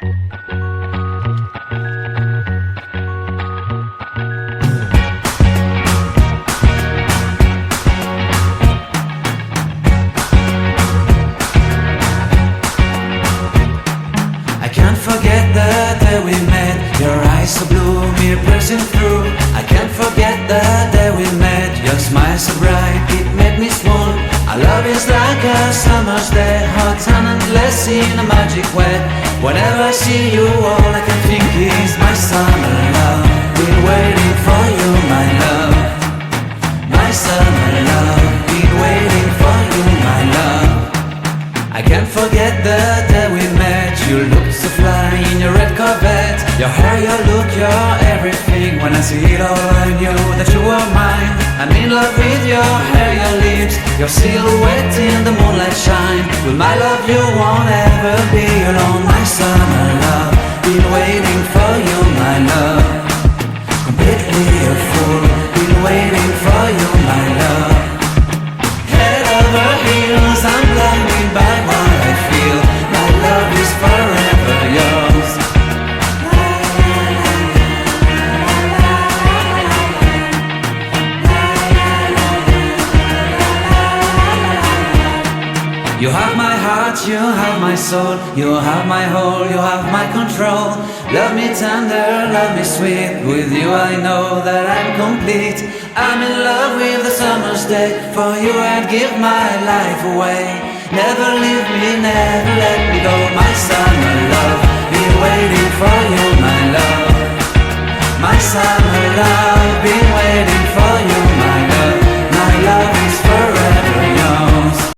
I can't forget the day we met. Your eyes so blue, me piercing through. I can't forget the day we met. Your smile so bright, it made me swoon. Our love is like a summer's day, hot and endless in a magic way. Whenever I see you, all I can think is my summer love. Been waiting for you, my love. My summer love. Been waiting for you, my love. I can't forget the day we met. You looked so fly in your red Corvette. Your hair, your look, your everything. When I see it all, I knew that you were mine. I'm in love with your hair, your lips, your silhouette in the moonlight shine. With my love you won't ever be alone. My summer love, been waiting for you, my love. Completely a fool, been waiting for you, my love. Head over heels, I'm blinded by what I feel. My love is forever yours. You have my heart, you have my soul. You have my whole, you have my control. Love me tender, love me sweet. With you I know that I'm complete. I'm in love with the summer's day. For you I'd give my life away. Never leave me, never let me go. My summer love, been waiting for you, my love. My summer love.